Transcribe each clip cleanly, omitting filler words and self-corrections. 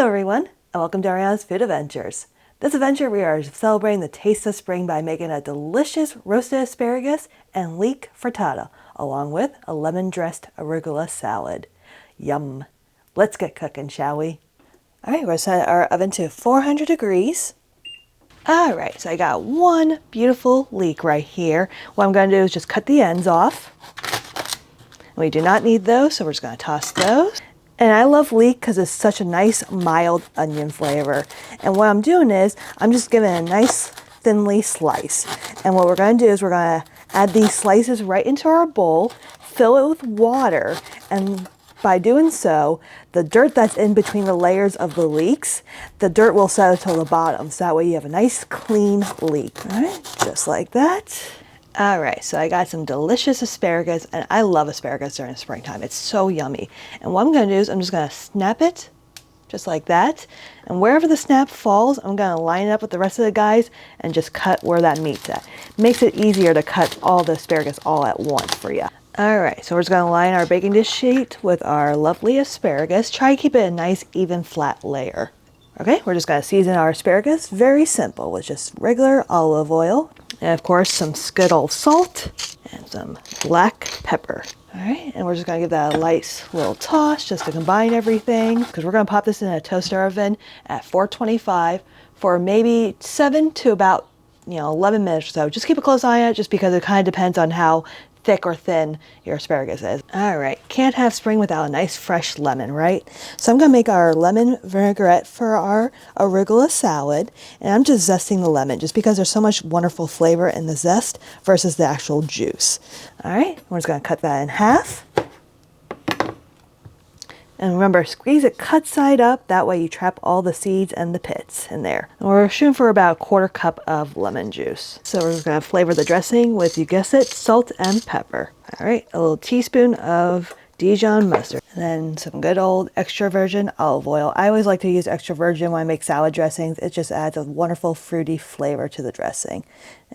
Hello everyone, and welcome to Ariana's Food Adventures. This adventure we are celebrating the taste of spring by making a delicious roasted asparagus and leek frittata, along with a lemon-dressed arugula salad. Yum! Let's get cooking, shall we? Alright, we're going to set our oven to 400 degrees. Alright, so I got one beautiful leek right here. What I'm going to do is just cut the ends off. We do not need those, so we're just going to toss those. And I love leek because it's such a nice mild onion flavor. And what I'm doing is I'm just giving it a nice thinly slice. And what we're going to do is we're going to add these slices right into our bowl, fill it with water, and by doing so, the dirt that's in between the layers of the leeks, the dirt will settle to the bottom. So that way you have a nice clean leek. All right, just like that. All right, so I got some delicious asparagus, and I love asparagus during springtime. It's so yummy. And what I'm going to do is I'm just going to snap it, just like that. And wherever the snap falls, I'm going to line it up with the rest of the guys and just cut where that meets at. Makes it easier to cut all the asparagus all at once for you. All right, so we're just going to line our baking dish sheet with our lovely asparagus. Try to keep it a nice, even, flat layer. Okay, we're just going to season our asparagus. Very simple, with just regular olive oil. And of course, some good old salt and some black pepper. All right, and we're just gonna give that a light little toss just to combine everything, because we're gonna pop this in a toaster oven at 425 for maybe 7 to about 11 minutes or so. Just keep a close eye on it, just because it kind of depends on how thick or thin your asparagus is. All right, can't have spring without a nice fresh lemon, right? So I'm gonna make our lemon vinaigrette for our arugula salad, and I'm just zesting the lemon just because there's so much wonderful flavor in the zest versus the actual juice. All right, we're just gonna cut that in half. And remember, squeeze it cut side up, that way you trap all the seeds and the pits in there. And we're shooting for about a 1/4 cup of lemon juice. So we're just gonna flavor the dressing with, you guessed it, salt and pepper. All right, a little teaspoon of Dijon mustard. And then some good old extra virgin olive oil. I always like to use extra virgin when I make salad dressings. It just adds a wonderful fruity flavor to the dressing.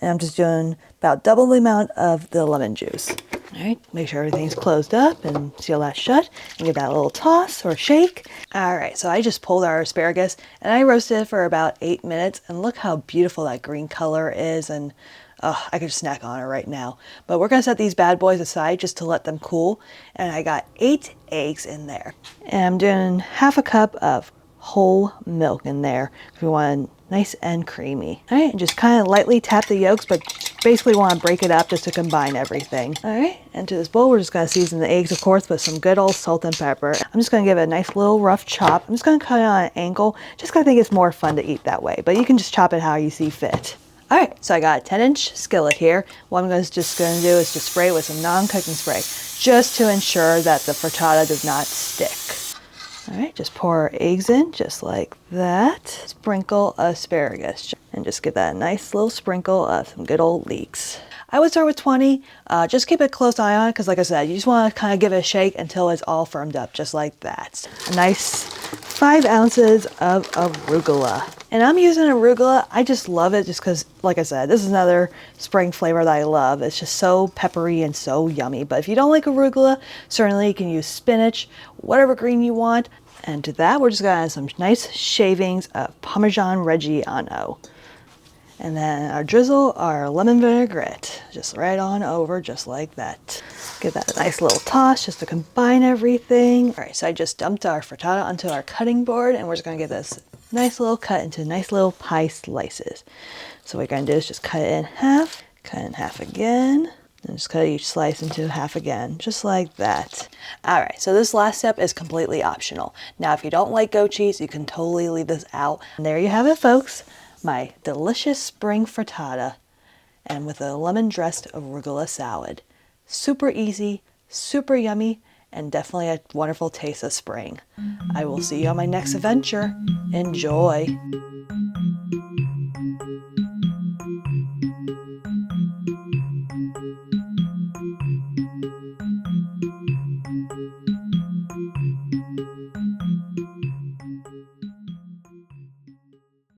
And I'm just doing about double the amount of the lemon juice. All right, make sure everything's closed up and seal that shut and give that a little toss or shake. All right, so I just pulled our asparagus and I roasted it for about 8 minutes, and look how beautiful that green color is, and I could snack on it right now. But we're gonna set these bad boys aside just to let them cool, and I got 8 eggs in there. And I'm doing 1/2 cup of whole milk in there if you want nice and creamy. All right, and just kind of lightly tap the yolks, but basically want to break it up just to combine everything. All right, and to this bowl, we're just going to season the eggs, of course, with some good old salt and pepper. I'm just going to give it a nice little rough chop. I'm just going to cut it on an angle, just because I think it's more fun to eat that way, but you can just chop it how you see fit. All right, so I got a 10-inch skillet here. What I'm just going to do is just spray it with some non-cooking spray, just to ensure that the frittata does not stick. All right, just pour our eggs in just like that. Sprinkle asparagus and just give that a nice little sprinkle of some good old leeks. I would start with 20. Just keep a close eye on it, because like I said, you just want to kind of give it a shake until it's all firmed up, just like that. A nice 5 ounces of arugula. And I'm using arugula. I just love it just because, like I said, this is another spring flavor that I love. It's just so peppery and so yummy. But if you don't like arugula, certainly you can use spinach, whatever green you want. And to that, we're just going to add some nice shavings of Parmesan Reggiano. And then our drizzle, our lemon vinaigrette, just right on over, just like that. Give that a nice little toss just to combine everything. All right, so I just dumped our frittata onto our cutting board, and we're just gonna get this nice little cut into nice little pie slices. So what we're gonna do is just cut it in half, cut it in half again, and just cut each slice into half again, just like that. All right, so this last step is completely optional. Now, if you don't like goat cheese, you can totally leave this out. And there you have it, folks. My delicious spring frittata, and with a lemon-dressed arugula salad. Super easy, super yummy, and definitely a wonderful taste of spring. I will see you on my next adventure. Enjoy!